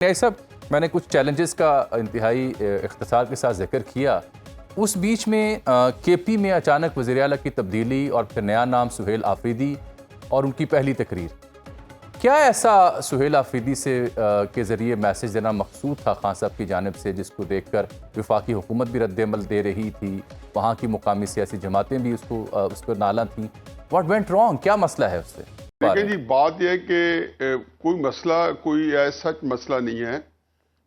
ऐसा मैंने कुछ चैलेंजेस का इंतहाई इख्तिसार के साथ जिक्र किया। उस बीच में केपी में अचानक वज़ीर आला की तब्दीली और फिर नया नाम सुहेल आफरीदी और उनकी पहली तकरीर। क्या ऐसा सुहेल आफरीदी से के ज़रिए मैसेज देना मकसूद था खान साहब की जानिब से, जिसको देखकर वफाकी हुकूमत भी रद्द-ए-अमल दे रही थी, वहाँ की मुकामी सियासी जमातें भी उस पर नाला थीं? What went wrong? क्या मसला है उससे? देखिए जी, बात यह है कि कोई मसला, कोई ऐसा मसला नहीं है।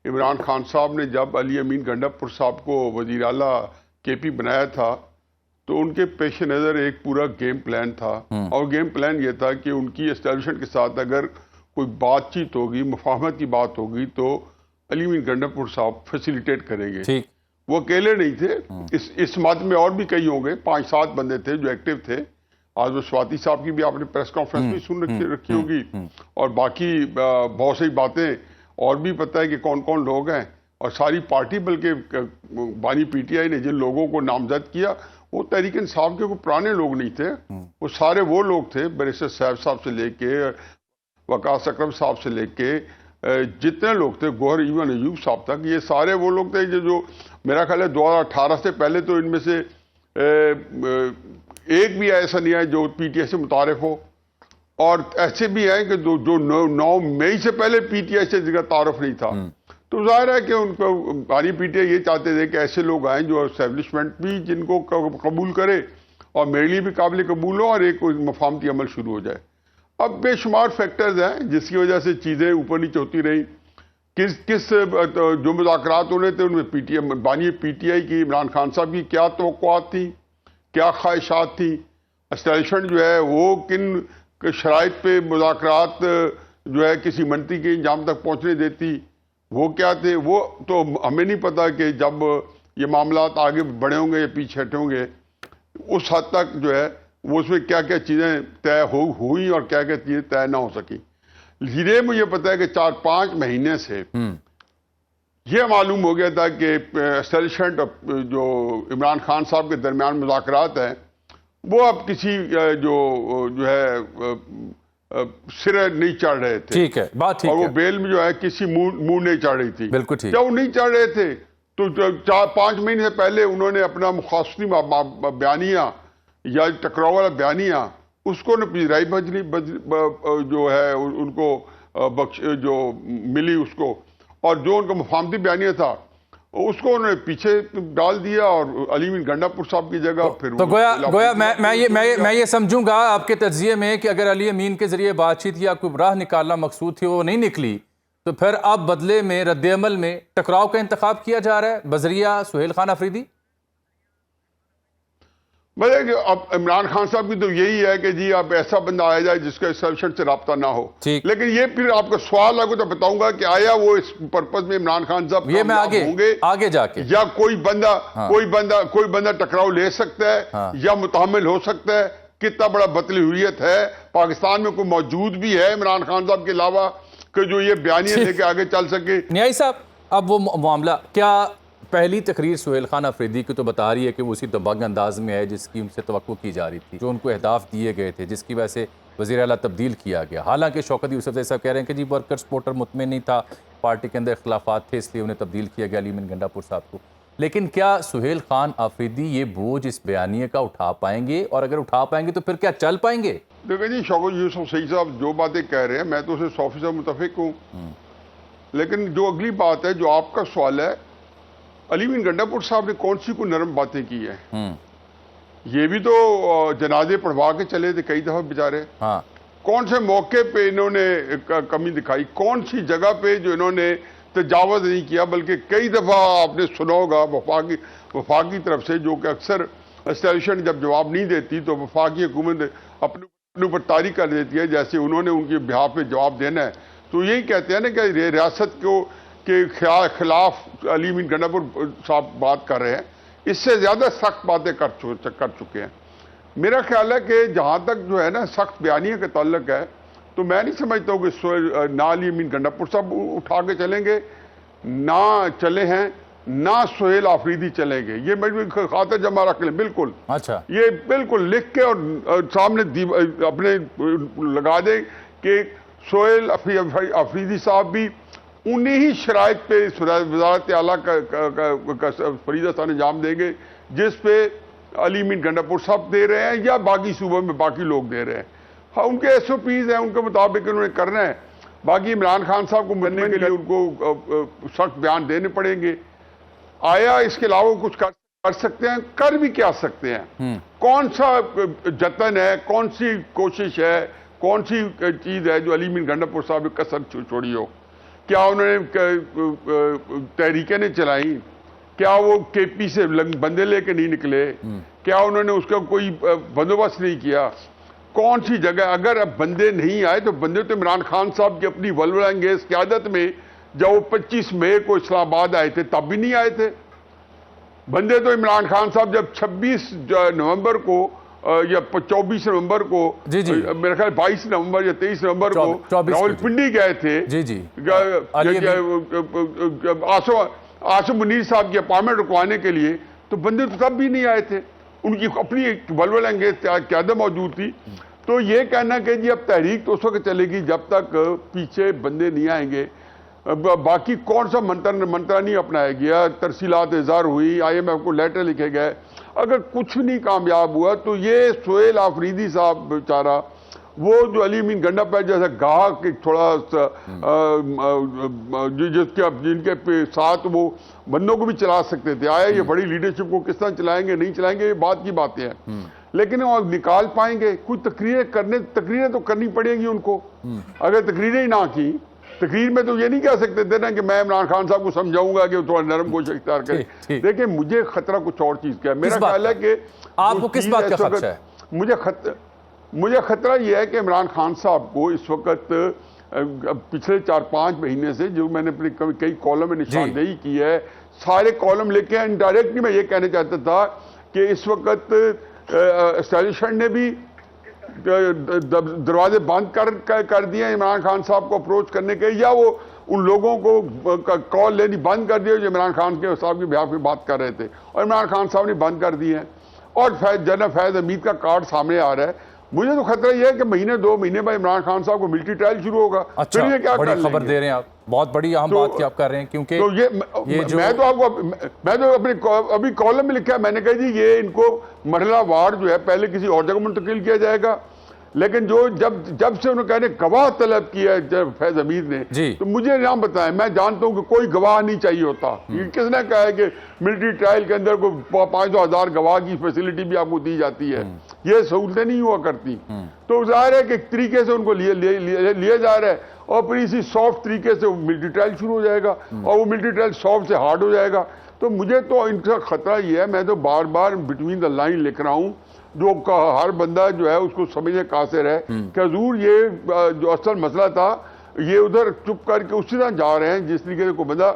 इमरान खान साहब ने जब अली अमीन गंडापुर साहब को वज़ीर आला केपी बनाया था तो उनके पेश नज़र एक पूरा गेम प्लान था, और गेम प्लान ये था कि उनकी एस्टेब्लिशमेंट के साथ अगर कोई बातचीत होगी, मुफाहमत की बात होगी, तो अली अमीन गंडापुर साहब फैसिलिटेट करेंगे। ठीक। वो अकेले नहीं थे, इस मद में और भी कई होंगे, 5-7 बंदे थे जो एक्टिव थे। आज वो स्वाति साहब की भी आपने प्रेस कॉन्फ्रेंस में सुन रखी होगी, और बाकी बहुत सी बातें और भी पता है कि कौन कौन लोग हैं। और सारी पार्टी, बल्कि बानी पीटीआई ने जिन लोगों को नामजद किया वो तहरीक इंसाफ के कोई पुराने लोग नहीं थे, वो सारे वो लोग थे, बैरिस्टर सैफ साहब से लेके वकास अकरम साहब से लेके जितने लोग थे, गौहर इवन अयूब साहब तक, ये सारे वो लोग थे जो मेरा ख्याल है 2018 से पहले तो इनमें से एक भी ऐसा नहीं है जो पीटीआई से मुतारिफ हो, और ऐसे भी हैं कि जो 9 मई से पहले पीटीआई से जिसका तारुफ नहीं था। तो जाहिर है कि उनको बानी पीटीआई ये चाहते थे कि ऐसे लोग आए जो एस्टेब्लिशमेंट भी जिनको कबूल करे और मेरे लिए भी काबिल कबूल हो, और एक मफाहमती अमल शुरू हो जाए। अब बेशुमार फैक्टर्स हैं जिसकी वजह से चीज़ें ऊपर नीचे होती रही। किस जो मुज़ाकरात होने थे उनमें बानी पीटीआई की, इमरान खान साहब की क्या तवक्कुआत थी, क्या ख्वाहिशात थी, एस्टेब्लिशमेंट जो है वो किन शराइत पे मुज़ाकरात जो है किसी मंत्री के इंजाम तक पहुंचने देती, वो क्या थे, वो तो हमें नहीं पता कि जब ये मामलात आगे बढ़े होंगे या पीछे हटे होंगे उस हद तक जो है वो उसमें क्या क्या चीज़ें तय हुई और क्या क्या चीज़ें तय ना हो सकी। धीरे मुझे पता है कि 4-5 महीने से ये मालूम हो गया था कि एस्टेब्लिशमेंट जो इमरान खान साहब के दरमियान मुज़ाकरात हैं वो अब किसी जो है सिरे नहीं चढ़ रहे थे। ठीक है, बात ठीक है। और वो है। बेल में जो है किसी मुंह नहीं चढ़ रही थी। बिल्कुल ठीक। जब वो नहीं चढ़ रहे थे तो 4-5 महीने से पहले उन्होंने अपना मुखासमी बयानिया या टकराव वाला बयानिया उसको न पिजराई जो है उनको जो मिली उसको, और जो उनका मुफाहमती बयानिया था उसको उन्होंने पीछे डाल दिया और अली अमीन गंडापुर साहब की जगह फिर तो गोया मैं ये समझूंगा आपके तज्जिए में कि अगर अली अमीन के जरिए बातचीत या कोई राह निकालना मकसूद थी, वो नहीं निकली, तो फिर अब बदले में रद्द-ए-अमल में टकराव का इंतखाब किया जा रहा है बजरिया सुहेल खान आफरीदी। मतलब अब इमरान खान साहब की तो यही है कि जी आप ऐसा बंदा आया जाए जिसका एस्टेब्लिशमेंट से रब्ता ना हो। लेकिन ये फिर आपका सवाल आगे तो बताऊंगा कि आया वो इस पर्पज में इमरान खान साहब ये मैं आगे जाके, या कोई बंदा टकराव ले सकता है या मुतहम्मिल हो सकता है। कितना बड़ा बतलहुरियत है, पाकिस्तान में कोई मौजूद भी है इमरान खान साहब के अलावा कि जो ये बयानिया लेके आगे चल सके। न्याई साहब, अब वो मामला क्या, पहली तकरीर सुहेल खान आफरीदी की तो बता रही है कि वो उसी दबंग अंदाज में है जिसकी उनसे तवक्को की जा रही थी, जो उनको अहदाफ दिए गए थे, जिसकी वजह से वज़ीर आला तब्दील किया गया। हालांकि शौकत यूसुफ साहब कह रहे हैं कि जी वर्कर सपोर्टर मुतमिन नहीं था, पार्टी के अंदर इख्तिलाफात थे, इसलिए उन्हें तब्दील किया गया अली अमीन गंडापुर साहब को। लेकिन क्या सुहेल खान आफरीदी ये बोझ इस बयानिए का उठा पाएंगे, और अगर उठा पाएंगे तो फिर क्या चल पाएंगे? देखिए जी, शौकत यूसुफ साहब जो बातें कह रहे हैं मैं तो उसे 100% मुतफिक हूँ, लेकिन जो अगली बात है, जो आपका सवाल है, अली अमीन गंडापुर साहब ने कौन सी कोई नरम बातें की हैं? ये भी तो जनाजे पढ़वा के चले थे कई दफा बेचारे। कौन से मौके पे इन्होंने कमी दिखाई, कौन सी जगह पे जो इन्होंने तजावज़ नहीं किया, बल्कि कई दफा आपने सुना होगा वफाक की तरफ से, जो कि अक्सर एस्टेब्लिशमेंट जब जवाब नहीं देती तो वफाकी हुकूमत अपने ऊपर तारी कर देती है, जैसे उन्होंने उनके बिहाफ पे जवाब देना है। तो यही कहते हैं ना कि रियासत के खिलाफ अली अमीन गंडापुर साहब बात कर रहे हैं, इससे ज़्यादा सख्त बातें कर चुके हैं। मेरा ख्याल है कि जहाँ तक जो है ना सख्त बयानिया का ताल्लुक है, तो मैं नहीं समझता हूँ कि ना अली अमीन गंडापुर साहब उठा के चलेंगे, ना चले हैं, ना सुहेल आफरीदी चलेंगे। ये मैं खातिर जमा रख लें बिल्कुल। अच्छा, ये बिल्कुल लिख के और सामने अपने लगा दें कि सुहेल आफरीदी साहब भी उन्हीं ही शराइत पे वज़ारत आला का फरीदा सर अंजाम देंगे जिस पे अली मीन गंडापुर साहब दे रहे हैं या बाकी सूबों में बाकी लोग दे रहे हैं। हाँ, उनके SOPs हैं, उनके मुताबिक उन्होंने करना है। बाकी इमरान खान साहब को मिलने के लिए उनको सख्त बयान देने पड़ेंगे। आया इसके अलावा कुछ कर सकते हैं? कर भी क्या सकते हैं? कौन सा जतन है, कौन सी कोशिश है, कौन सी चीज है जो अली मीन गंडापुर साहब ने कसर छोड़ी हो? क्या उन्होंने तहरीकें ने चलाई? क्या वो KP से बंदे लेके नहीं निकले? क्या उन्होंने उसका कोई बंदोबस्त नहीं किया? कौन सी जगह अगर अब बंदे नहीं आए तो बंदे तो इमरान खान साहब की अपनी वल्वल अंगेज क़यादत में जब वो 25 मई को इस्लामाबाद आए थे तब भी नहीं आए थे। बंदे तो इमरान खान साहब जब 26 नवंबर को या 24 नवंबर को मेरे ख्याल 22 नवंबर या 23 नवंबर को रावलपिंडी गए थे आसम मुनीर साहब की अपॉइंटमेंट रुकवाने के लिए, तो बंदे तो तब भी नहीं आए थे। उनकी अपनी एक वल्वल अंगेज क़यादत मौजूद थी। तो ये कहना कि जी अब तहरीक तो उस वक्त चलेगी जब तक पीछे बंदे नहीं आएंगे। बाकी कौन सा मंत्रा नहीं अपनाया गया, तरसीलात इज़हार हुई, IMF को लेटर लिखे गए, अगर कुछ नहीं कामयाब हुआ तो ये सुहेल आफरीदी साहब बेचारा वो जो अली मीन गंडापुर जैसा गाहक थोड़ा सा जिनके साथ वो बंदों को भी चला सकते थे, आया ये बड़ी लीडरशिप को किस तरह चलाएंगे नहीं चलाएंगे ये बात की बातें हैं, लेकिन वो निकाल पाएंगे? कुछ तकरीरें तो करनी पड़ेंगी उनको। अगर तकरीरें ही ना की, तकरीर में तो ये नहीं कह सकते थे ना कि मैं इमरान खान साहब को समझाऊंगा कि थोड़ा नरम कोश इख्तियार करें। देखिए मुझे खतरा कुछ और चीज का है। मेरा ख्याल है कि आपको किस बात का खतरा है? मुझे खतरा यह है कि इमरान खान साहब को इस वक्त पिछले 4-5 महीने से जो मैंने अपने कई कॉलम में निशानदेही की है, सारे कॉलम लेके इनडायरेक्टली मैं ये कहना चाहता था कि इस वक्त एस्टैब्लिशमेंट ने भी दरवाजे बंद कर दिए इमरान खान साहब को अप्रोच करने के, या वो उन लोगों को कॉल लेनी बंद कर दिए जो इमरान खान के साहब की बिहाफ में बात कर रहे थे, और इमरान खान साहब ने बंद कर दिए हैं। और जनरल फैज हमीद का कार्ड सामने आ रहा है। मुझे तो खतरा यह है कि 1-2 महीने बाद इमरान खान साहब को मिलिट्री ट्रायल शुरू होगा। अच्छा, फिर ये क्या बड़ी खबर दे रहे हैं आप, बहुत बड़ी अहम बात की आप कर रहे हैं, क्योंकि तो मैं तो अपने अभी कॉलम में लिखा है, मैंने कहा जी ये इनको मरहला वार जो है पहले किसी और जगह मुंतकिल किया जाएगा, लेकिन जो जब से उन्होंने कहने गवाह तलब किया है फैज हमीद ने, तो मुझे नाम बताएं, मैं जानता हूं कि कोई गवाह नहीं चाहिए होता। किसने कहा है कि मिलिट्री ट्रायल के अंदर कोई 500,000 गवाह की फैसिलिटी भी आपको दी जाती है? ये सहूलतें नहीं हुआ करती। तो जाहिर है कि एक तरीके से उनको लिया जा रहा है, और फिर इसी सॉफ्ट तरीके से मिलिट्री ट्रायल शुरू हो जाएगा, और वो मिलिट्री ट्रायल सॉफ्ट से हार्ड हो जाएगा। तो मुझे तो इनका खतरा ये है, मैं तो बार बार बिटवीन द लाइन लिख रहा हूँ, जो हर बंदा जो है उसको समझने कासिर है कि हजूर ये जो असल मसला था ये उधर चुप करके उसी तरह जा रहे हैं जिस तरीके से कोई बंदा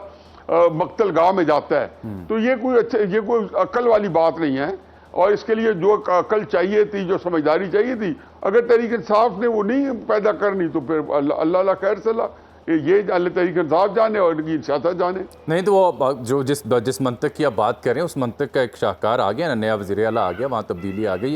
मक्तल गाह में जाता है। तो ये कोई अकल वाली बात नहीं है, और इसके लिए जो अकल चाहिए थी, जो समझदारी चाहिए थी, अगर तहरीक इंसाफ ने वो नहीं पैदा करनी तो फिर अल्लाह खैर सलाह, ये अल्लाह तहरीक इंसाफ जाने और इनकी सियासत जाने। नहीं तो वो जो जिस मंतक की आप बात कर रहे हैं उस मंतक का एक शाहकार आ गया ना, नया वज़ीर आला आ गया, वहाँ तब्दीली आ गई।